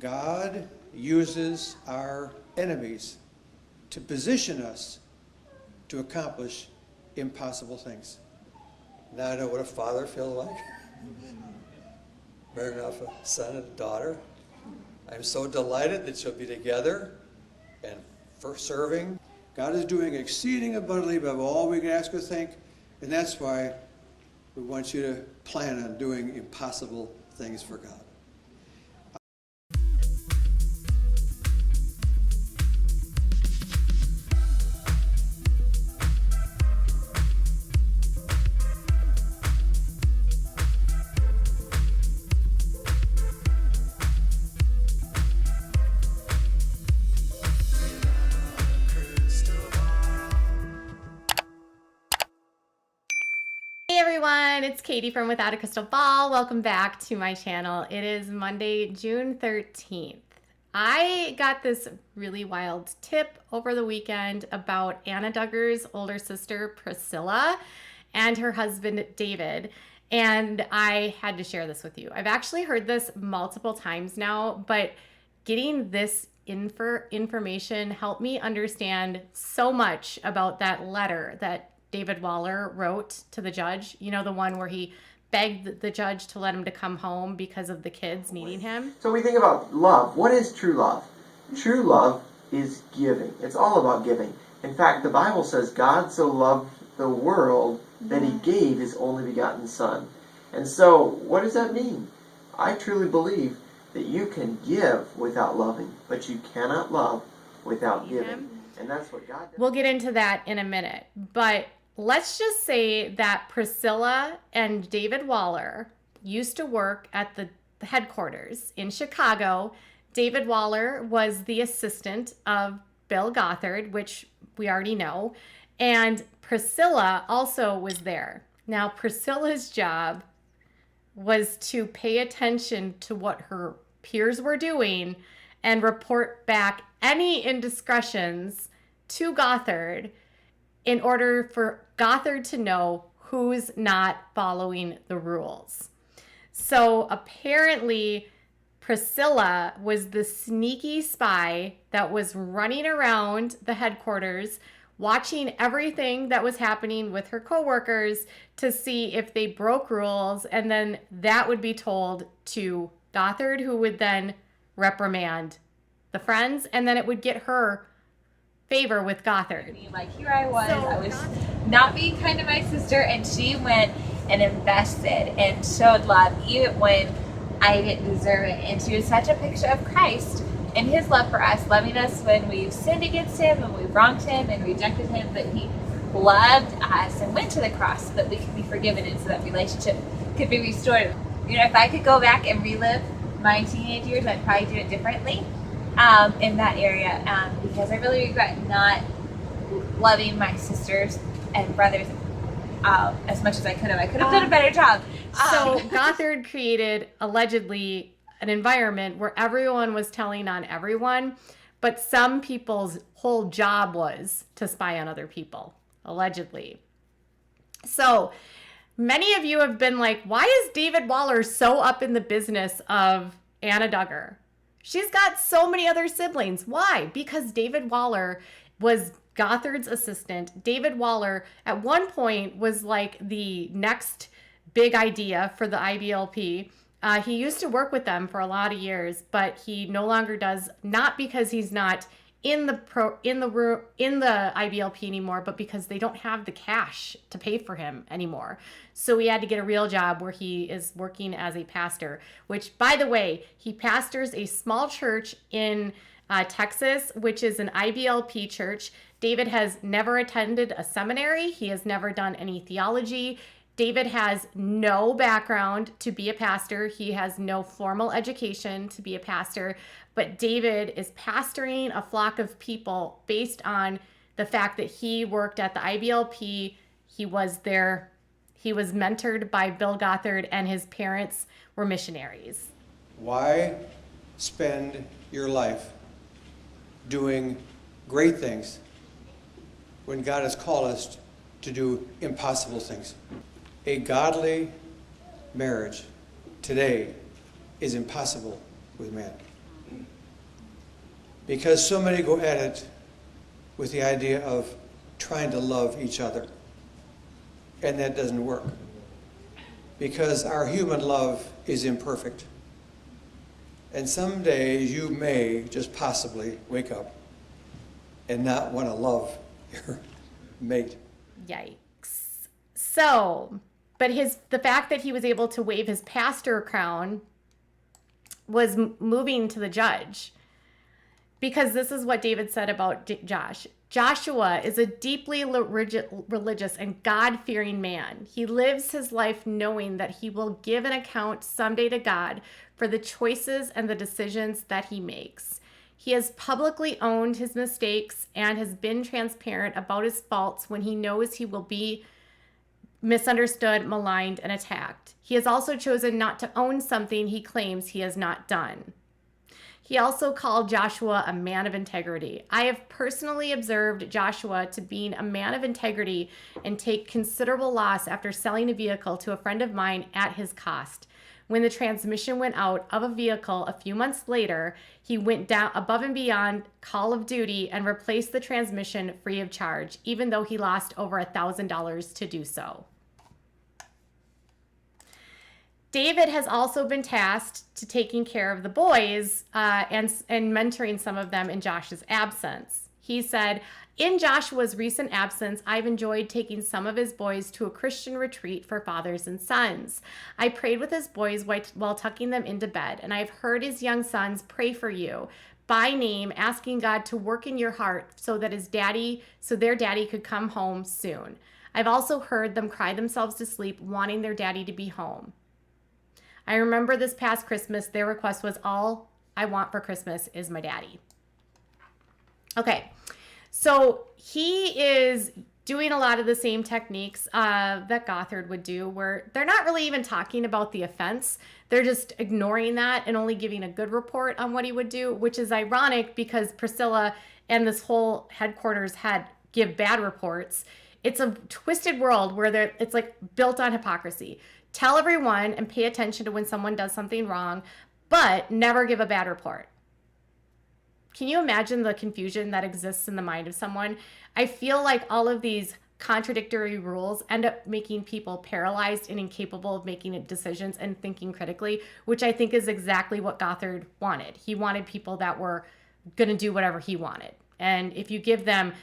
God uses our enemies to position us to accomplish impossible things. Now I know what a father feels like. Married off a son and a daughter. I'm so delighted that you'll be together and for serving. God is doing exceeding abundantly above all we can ask or think, and that's why we want you to plan on doing impossible things for God. Hey everyone, it's Katie from Without a Crystal Ball. Welcome back to my channel. It is Monday, June 13th. I got this really wild tip over the weekend about Anna Duggar's older sister, Priscilla, and her husband, David. And I had to share this with you. I've actually heard this multiple times now, but getting this information helped me understand so much about that letter that David Waller wrote to the judge. You know, the one where he begged the judge to let him to come home because of the kids needing him. So we think about love. What is true love? True love is giving. It's all about giving. In fact, the Bible says God so loved the world that he gave his only begotten Son. And so, what does that mean? I truly believe that you can give without loving, but you cannot love without giving. And that's what God does. We'll get into that in a minute. But let's just say that Priscilla and David Waller used to work at the headquarters in Chicago. David Waller was the assistant of Bill Gothard, which we already know. And Priscilla also was there. Now, Priscilla's job was to pay attention to what her peers were doing and report back any indiscretions to Gothard in order for Gothard to know who's not following the rules. So apparently Priscilla was the sneaky spy that was running around the headquarters, watching everything that was happening with her coworkers to see if they broke rules, and then that would be told to Gothard, who would then reprimand the friends, and then it would get her favor with Gothard. Like, here I was not being kind to my sister, and she went and invested and showed love even when I didn't deserve it. And she was such a picture of Christ and his love for us, loving us when we've sinned against him and we've wronged him and rejected him, but he loved us and went to the cross so that we could be forgiven and so that relationship could be restored. You know, if I could go back and relive my teenage years, I'd probably do it differently in that area, because I really regret not loving my sisters and brothers as much as I could have. I could have done a better job. So Gothard created, allegedly, an environment where everyone was telling on everyone, but some people's whole job was to spy on other people, allegedly. So many of you have been like, why is David Waller so up in the business of Anna Duggar? She's got so many other siblings. Why? Because David Waller was Gothard's assistant. David Waller at one point was like the next big idea for the IBLP. He used to work with them for a lot of years, but he no longer does, not because he's not in the IBLP anymore, but because they don't have the cash to pay for him anymore. So he had to get a real job where he is working as a pastor, which, by the way, he pastors a small church in Texas, which is an IBLP church. David has never attended a seminary. He has never done any theology. David has no background to be a pastor. He has no formal education to be a pastor, but David is pastoring a flock of people based on the fact that he worked at the IBLP. He was there. He was mentored by Bill Gothard, and his parents were missionaries. Why spend your life doing great things when God has called us to do impossible things? A godly marriage today is impossible with man. Because so many go at it with the idea of trying to love each other. And that doesn't work. Because our human love is imperfect. And some days you may just possibly wake up and not want to love your mate. Yikes. So, but the fact that he was able to wave his pastor crown was moving to the judge. Because this is what David said about Josh. Joshua is a deeply religious and God-fearing man. He lives his life knowing that he will give an account someday to God for the choices and the decisions that he makes. He has publicly owned his mistakes and has been transparent about his faults when he knows he will be misunderstood, maligned, and attacked. He has also chosen not to own something he claims he has not done. He also called Joshua a man of integrity. I have personally observed Joshua to being a man of integrity and take considerable loss after selling a vehicle to a friend of mine at his cost. When the transmission went out of a vehicle a few months later, he went down above and beyond call of duty and replaced the transmission free of charge, even though he lost over $1,000 to do so. David has also been tasked to taking care of the boys and mentoring some of them in Josh's absence. He said, in Joshua's recent absence, I've enjoyed taking some of his boys to a Christian retreat for fathers and sons. I prayed with his boys while tucking them into bed, and I've heard his young sons pray for you by name, asking God to work in your heart so that their daddy could come home soon. I've also heard them cry themselves to sleep, wanting their daddy to be home. I remember this past Christmas, their request was, all I want for Christmas is my daddy. Okay, so he is doing a lot of the same techniques that Gothard would do, where they're not really even talking about the offense. They're just ignoring that and only giving a good report on what he would do, which is ironic because Priscilla and this whole headquarters give bad reports. It's a twisted world where it's like built on hypocrisy. Tell everyone and pay attention to when someone does something wrong, but never give a bad report. Can you imagine the confusion that exists in the mind of someone? I feel like all of these contradictory rules end up making people paralyzed and incapable of making decisions and thinking critically, which I think is exactly what Gothard wanted. He wanted people that were going to do whatever he wanted. And if you give them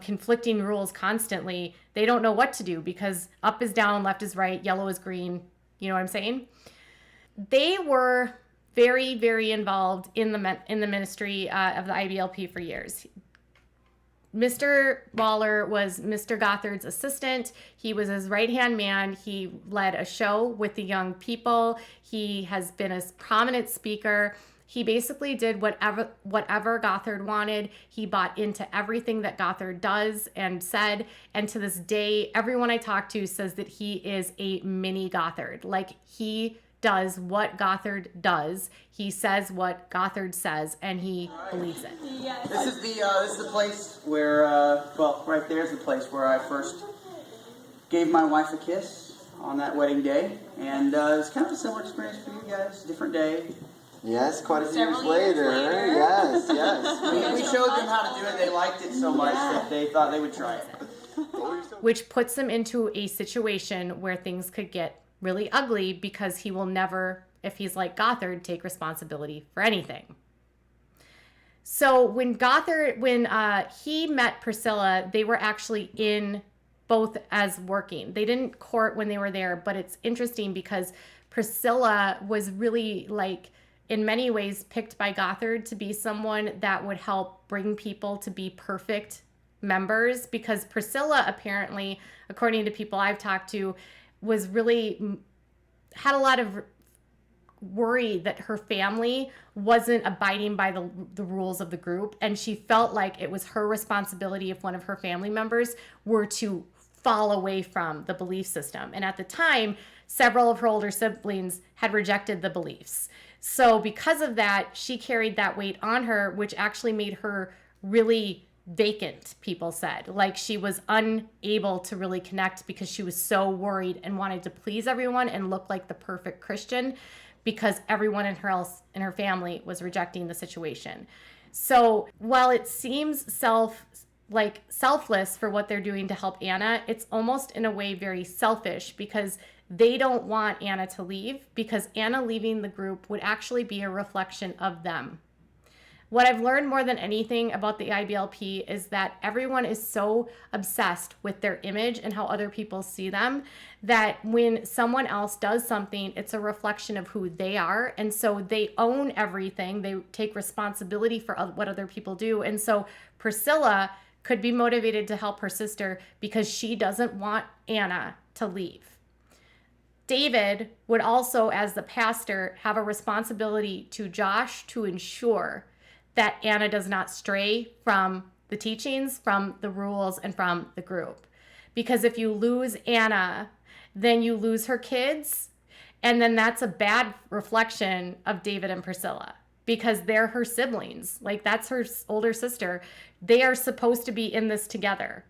conflicting rules constantly, they don't know what to do because up is down, left is right, yellow is green. You know what I'm saying? They were very, very involved in the ministry of the IBLP for years. Mr. Waller was Mr. Gothard's assistant. He was his right-hand man. He led a show with the young people. He has been a prominent speaker. He basically did whatever Gothard wanted. He bought into everything that Gothard does and said. And to this day, everyone I talk to says that he is a mini Gothard. Like, he does what Gothard does. He says what Gothard says, and he believes it. This is the place where, right there's the place where I first gave my wife a kiss on that wedding day. And it's kind of a similar experience for you guys, different day. Yes, quite a few years Several years later. later. Yes. We showed them how to do it. They liked it so much that they thought they would try it. Which puts him into a situation where things could get really ugly because he will never, if he's like Gothard, take responsibility for anything. So when he met Priscilla, they were actually in both as working. They didn't court when they were there, but it's interesting because Priscilla was really in many ways picked by Gothard to be someone that would help bring people to be perfect members, because Priscilla apparently, according to people I've talked to, had a lot of worry that her family wasn't abiding by the rules of the group, and she felt like it was her responsibility if one of her family members were to fall away from the belief system. And at the time, several of her older siblings had rejected the beliefs. So because of that, she carried that weight on her, which actually made her really vacant, people said. Like, she was unable to really connect because she was so worried and wanted to please everyone and look like the perfect Christian. because everyone in her family was rejecting the situation. So while it seems selfless for what they're doing to help Anna, it's almost in a way very selfish, because they don't want Anna to leave, because Anna leaving the group would actually be a reflection of them. What I've learned more than anything about the IBLP is that everyone is so obsessed with their image and how other people see them that when someone else does something, it's a reflection of who they are. And so they own everything. They take responsibility for what other people do. And so Priscilla could be motivated to help her sister because she doesn't want Anna to leave. David would also, as the pastor, have a responsibility to Josh to ensure that Anna does not stray from the teachings, from the rules, and from the group. Because if you lose Anna, then you lose her kids, and then that's a bad reflection of David and Priscilla, because they're her siblings. Like, that's her older sister. They are supposed to be in this together.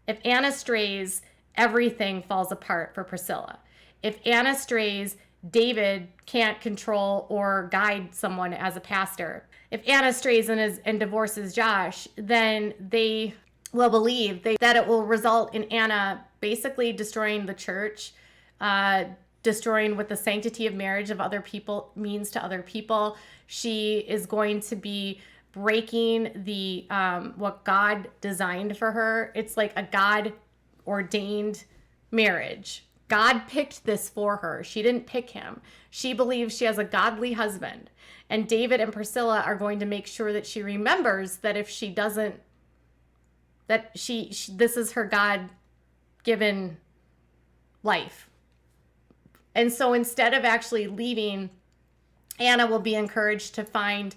If Anna strays, everything falls apart for Priscilla. If Anna strays, David can't control or guide someone as a pastor. If Anna strays and divorces Josh, then they will believe that it will result in Anna basically destroying the church, destroying what the sanctity of marriage of other people means to other people. She is going to be breaking the what God designed for her. It's like a God ordained marriage. God picked this for her. She didn't pick him. She believes she has a godly husband. And David and Priscilla are going to make sure that she remembers that if she doesn't, that she this is her God-given life. And so instead of actually leaving, Anna will be encouraged to find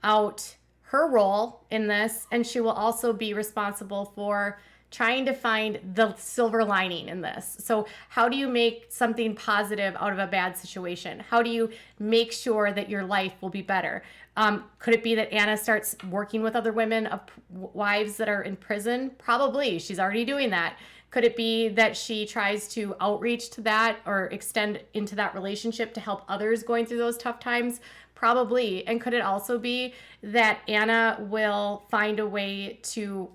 out her role in this, and she will also be responsible for trying to find the silver lining in this. So how do you make something positive out of a bad situation? How do you make sure that your life will be better? Could it be that Anna starts working with other women, wives that are in prison? Probably. She's already doing that. Could it be that she tries to outreach to that or extend into that relationship to help others going through those tough times? Probably. And could it also be that Anna will find a way to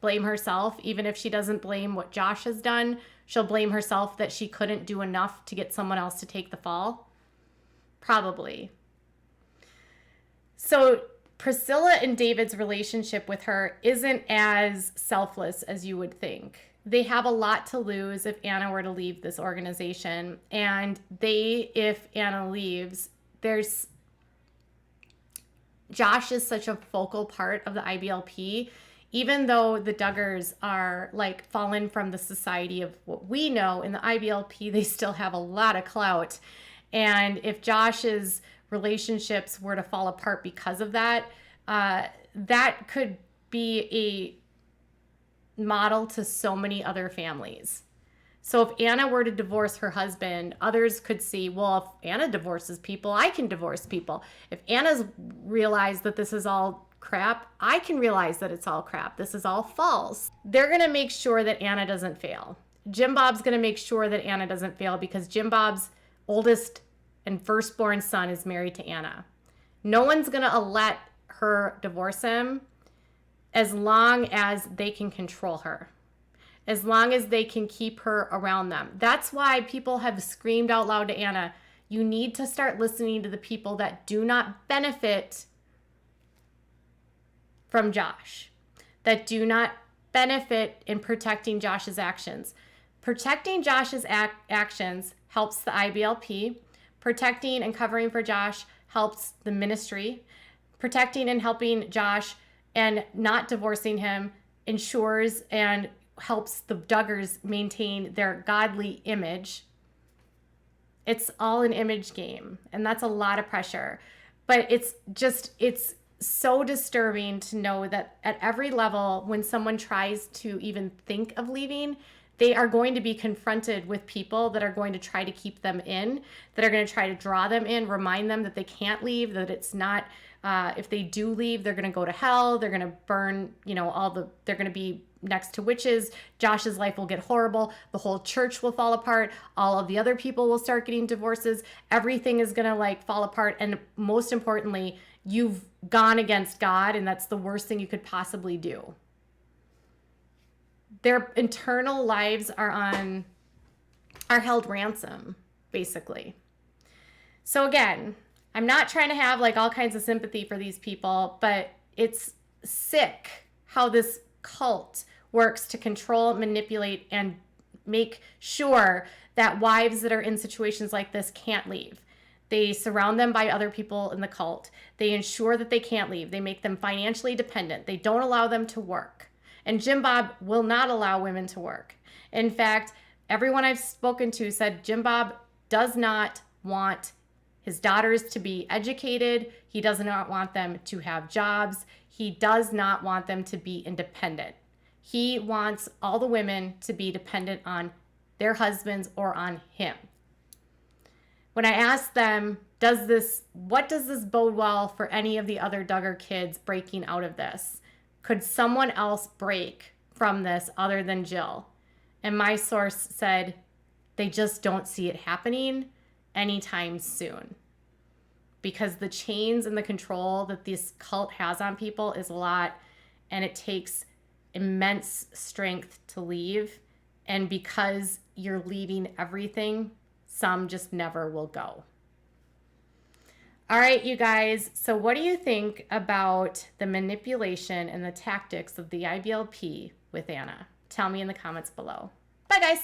blame herself? Even if she doesn't blame what Josh has done, she'll blame herself that she couldn't do enough to get someone else to take the fall? Probably. So Priscilla and David's relationship with her isn't as selfless as you would think. They have a lot to lose if Anna were to leave this organization. And if Anna leaves, Josh is such a focal part of the IBLP. Even though the Duggars are like fallen from the society of what we know in the IBLP, they still have a lot of clout. And if Josh's relationships were to fall apart because of that, that could be a model to so many other families. So if Anna were to divorce her husband, others could see, well, if Anna divorces people, I can divorce people. If Anna's realized that this is all crap, I can realize that it's all crap. This is all false. They're going to make sure that Anna doesn't fail. Jim Bob's going to make sure that Anna doesn't fail because Jim Bob's oldest and firstborn son is married to Anna. No one's going to let her divorce him as long as they can control her, as long as they can keep her around them. That's why people have screamed out loud to Anna, you need to start listening to the people that do not benefit from Josh, that do not benefit in protecting Josh's actions. Protecting Josh's actions helps the IBLP. Protecting and covering for Josh helps the ministry. Protecting and helping Josh and not divorcing him ensures and helps the Duggars maintain their godly image. It's all an image game, and that's a lot of pressure. But it's so disturbing to know that at every level, when someone tries to even think of leaving, they are going to be confronted with people that are going to try to keep them in, that are going to try to draw them in, remind them that they can't leave, that it's not, if they do leave, they're going to go to hell, they're going to burn, they're going to be next to witches, Josh's life will get horrible, the whole church will fall apart, all of the other people will start getting divorces, everything is going to fall apart, and most importantly, you've gone against God, and that's the worst thing you could possibly do. Their internal lives are held ransom, basically. So again, I'm not trying to have all kinds of sympathy for these people, but it's sick how this cult works to control, manipulate, and make sure that wives that are in situations like this can't leave. They surround them by other people in the cult. They ensure that they can't leave. They make them financially dependent. They don't allow them to work. And Jim Bob will not allow women to work. In fact, everyone I've spoken to said Jim Bob does not want his daughters to be educated. He does not want them to have jobs. He does not want them to be independent. He wants all the women to be dependent on their husbands or on him. When I asked them, what does this bode well for any of the other Duggar kids breaking out of this? Could someone else break from this other than Jill? And my source said they just don't see it happening anytime soon, because the chains and the control that this cult has on people is a lot, and it takes immense strength to leave. And because you're leaving everything, some just never will go. All right, you guys. So what do you think about the manipulation and the tactics of the IBLP with Anna? Tell me in the comments below. Bye, guys.